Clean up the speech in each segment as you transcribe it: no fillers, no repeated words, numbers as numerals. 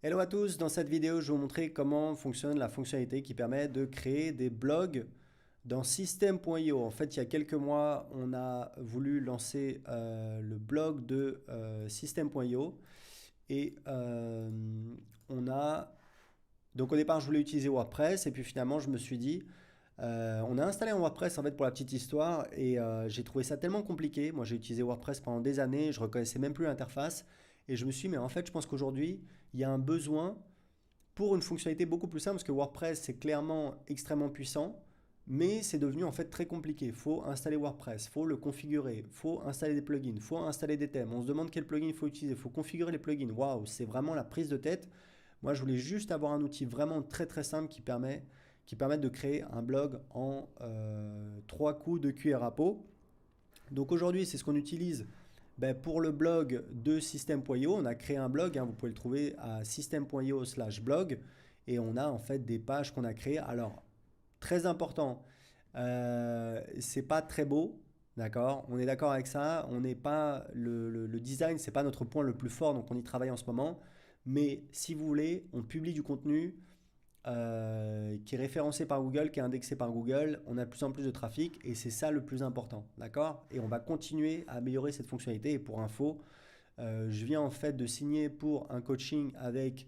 Hello à tous, dans cette vidéo je vais vous montrer comment fonctionne la fonctionnalité qui permet de créer des blogs dans System.io. En fait, il y a quelques mois, on a voulu lancer le blog de System.io et on a... Donc au départ, je voulais utiliser WordPress et puis finalement, je me suis dit, on a installé un WordPress en fait pour la petite histoire et j'ai trouvé ça tellement compliqué. Moi, j'ai utilisé WordPress pendant des années, je reconnaissais même plus l'interface et je me suis dit, mais en fait, je pense qu'aujourd'hui, il y a un besoin pour une fonctionnalité beaucoup plus simple parce que WordPress c'est clairement extrêmement puissant, mais c'est devenu en fait très compliqué. Il faut installer WordPress, il faut le configurer, il faut installer des plugins, il faut installer des thèmes. On se demande quel plugin il faut utiliser, il faut configurer les plugins. Waouh, c'est vraiment la prise de tête. Moi, je voulais juste avoir un outil vraiment très très simple qui permet de créer un blog en 3 coups de cuillère à peau. Donc aujourd'hui, c'est ce qu'on utilise pour le blog de System.io. On a créé un blog, hein, vous pouvez le trouver à system.io/blog. Et on a en fait des pages qu'on a créées. Alors, très important, c'est pas très beau, d'accord. On est d'accord avec ça. On n'est pas le design, c'est pas notre point le plus fort, donc on y travaille en ce moment. Mais si vous voulez, on publie du contenu qui est référencé par Google, qui est indexé par Google. On a de plus en plus de trafic et c'est ça le plus important, d'accord. Et on va continuer à améliorer cette fonctionnalité. Et pour info, je viens en fait de signer pour un coaching avec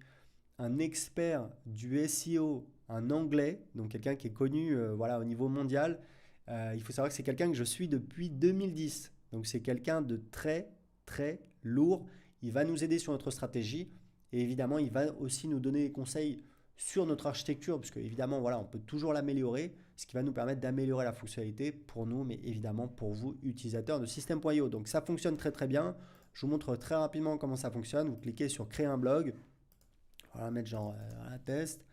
un expert du SEO, un anglais, donc quelqu'un qui est connu voilà, au niveau mondial. Il faut savoir que c'est quelqu'un que je suis depuis 2010. Donc c'est quelqu'un de très très lourd. Il va nous aider sur notre stratégie et évidemment il va aussi nous donner des conseils sur notre architecture, parce que évidemment voilà, on peut toujours l'améliorer, ce qui va nous permettre d'améliorer la fonctionnalité pour nous, mais évidemment pour vous utilisateurs de System.io. Donc ça fonctionne très très bien. Je vous montre très rapidement comment ça fonctionne. Vous cliquez sur créer un blog. Voilà, mettre genre voilà, test.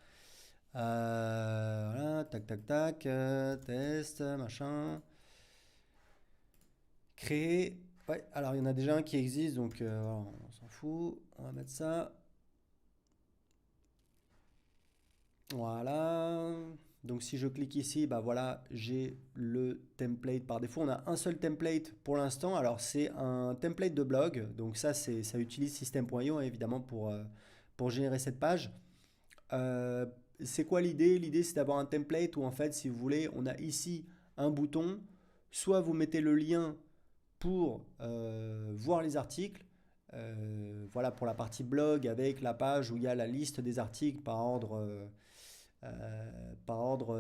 Voilà, tac, tac, tac, test, machin. Créer. Ouais, alors il y en a déjà un qui existe, donc voilà, on s'en fout. On va mettre ça. Voilà. Donc si je clique ici, bah voilà, j'ai le template par défaut. On a un seul template pour l'instant. Alors c'est un template de blog. Donc ça utilise System.io évidemment pour générer cette page. Euh, c'est quoi l'idée? L'idée, c'est d'avoir un template où, en fait, si vous voulez, on a ici un bouton. Soit vous mettez le lien pour voir les articles. Voilà pour la partie blog avec la page où il y a la liste des articles par ordre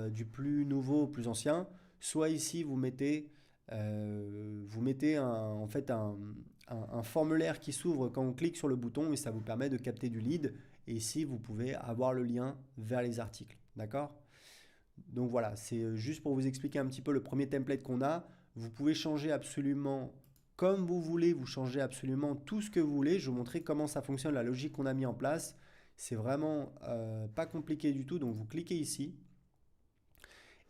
du plus nouveau au plus ancien. Soit ici, vous mettez en fait un formulaire qui s'ouvre quand on clique sur le bouton et ça vous permet de capter du lead. Et ici, vous pouvez avoir le lien vers les articles. D'accord? Donc voilà, c'est juste pour vous expliquer un petit peu le premier template qu'on a. Vous pouvez changer absolument comme vous voulez, vous changez absolument tout ce que vous voulez. Je vais vous montrer comment ça fonctionne, la logique qu'on a mis en place. C'est vraiment pas compliqué du tout. Donc vous cliquez ici.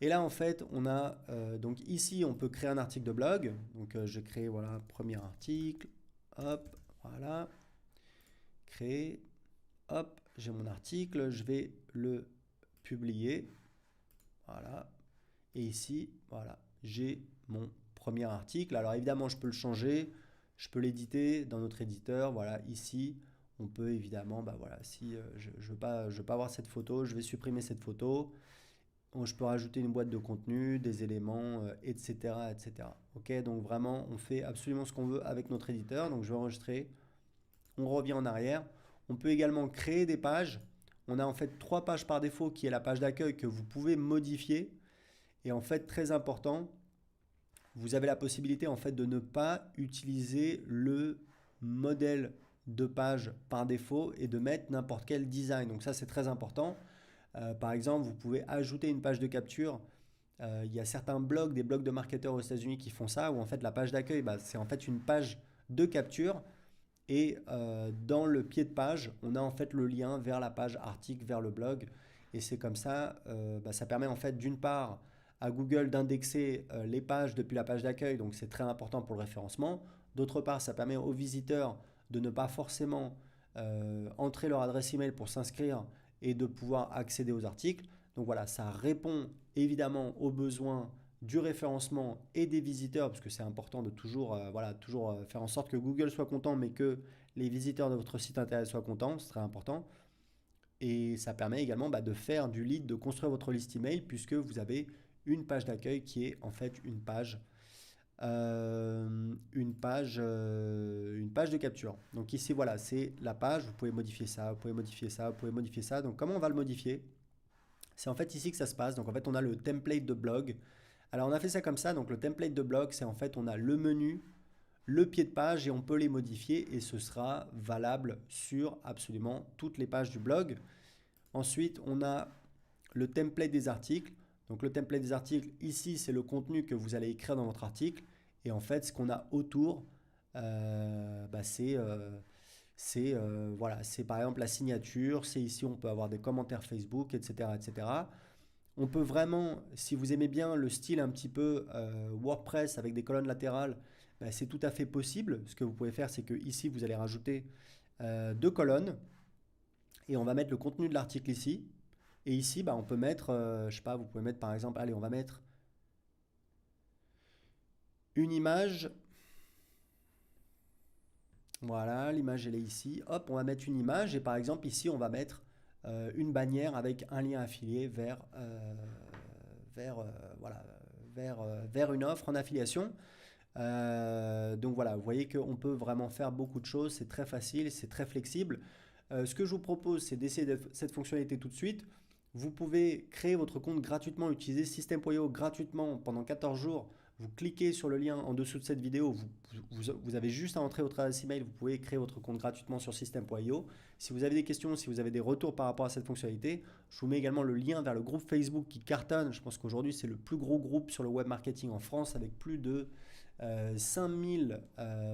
Et là, en fait, on a donc ici, on peut créer un article de blog. Donc je crée voilà premier article. Hop, voilà, créer. Hop, j'ai mon article. Je vais le publier. Voilà. Et ici, voilà, j'ai mon premier article. Alors évidemment, je peux le changer, je peux l'éditer dans notre éditeur. Voilà, ici, on peut évidemment, bah voilà, si je ne veux pas avoir cette photo, je vais supprimer cette photo. Je peux rajouter une boîte de contenu, des éléments, etc., etc. Ok, donc vraiment, on fait absolument ce qu'on veut avec notre éditeur. Donc je vais enregistrer, on revient en arrière. On peut également créer des pages. On a en fait 3 pages par défaut qui est la page d'accueil que vous pouvez modifier. Et en fait, très important, vous avez la possibilité en fait de ne pas utiliser le modèle de page par défaut et de mettre n'importe quel design. Donc ça, c'est très important. Par exemple, vous pouvez ajouter une page de capture. Il y a certains blogs, des blogs de marketeurs aux États-Unis qui font ça, où en fait la page d'accueil, bah, c'est en fait une page de capture. Et dans le pied de page, on a en fait le lien vers la page article, vers le blog. Et c'est comme ça, bah, ça permet en fait d'une part à Google d'indexer les pages depuis la page d'accueil, donc c'est très important pour le référencement. D'autre part, ça permet aux visiteurs de ne pas forcément entrer leur adresse email pour s'inscrire et de pouvoir accéder aux articles. Donc voilà, ça répond évidemment aux besoins du référencement et des visiteurs, parce que c'est important de toujours, voilà, toujours faire en sorte que Google soit content, mais que les visiteurs de votre site internet soient contents, c'est très important. Et ça permet également de faire du lead, de construire votre liste email puisque vous avez une page d'accueil qui est en fait une page de capture. Donc ici, voilà, c'est la page. Vous pouvez modifier ça, vous pouvez modifier ça, vous pouvez modifier ça. Donc comment on va le modifier? C'est en fait ici que ça se passe. Donc en fait, on a le template de blog. Alors on a fait ça comme ça. Donc le template de blog, c'est en fait, on a le menu, le pied de page et on peut les modifier et ce sera valable sur absolument toutes les pages du blog. Ensuite, on a le template des articles. Donc le template des articles, ici, c'est le contenu que vous allez écrire dans votre article. Et en fait, ce qu'on a autour, voilà, c'est par exemple la signature. C'est ici, on peut avoir des commentaires Facebook, etc., etc. On peut vraiment, si vous aimez bien le style un petit peu WordPress avec des colonnes latérales, c'est tout à fait possible. Ce que vous pouvez faire, c'est que ici, vous allez rajouter deux colonnes et on va mettre le contenu de l'article ici. Et ici, on peut mettre, je sais pas, vous pouvez mettre par exemple, allez, on va mettre une image. Voilà, l'image elle est ici. Hop, on va mettre une image et par exemple ici, on va mettre une bannière avec un lien affilié vers, voilà, vers une offre en affiliation. Donc voilà, vous voyez qu'on peut vraiment faire beaucoup de choses. C'est très facile, c'est très flexible. Ce que je vous propose, c'est d'essayer cette fonctionnalité tout de suite. Vous pouvez créer votre compte gratuitement, utiliser System.io gratuitement pendant 14 jours. Vous cliquez sur le lien en dessous de cette vidéo, vous avez juste à entrer votre adresse email, vous pouvez créer votre compte gratuitement sur System.io. Si vous avez des questions, si vous avez des retours par rapport à cette fonctionnalité, je vous mets également le lien vers le groupe Facebook qui cartonne. Je pense qu'aujourd'hui c'est le plus gros groupe sur le web marketing en France avec plus de 5000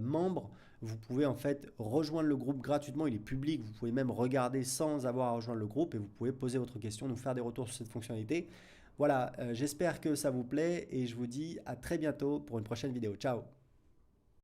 membres. Vous pouvez en fait rejoindre le groupe gratuitement, il est public, vous pouvez même regarder sans avoir à rejoindre le groupe et vous pouvez poser votre question, nous faire des retours sur cette fonctionnalité. Voilà, j'espère que ça vous plaît et je vous dis à très bientôt pour une prochaine vidéo. Ciao!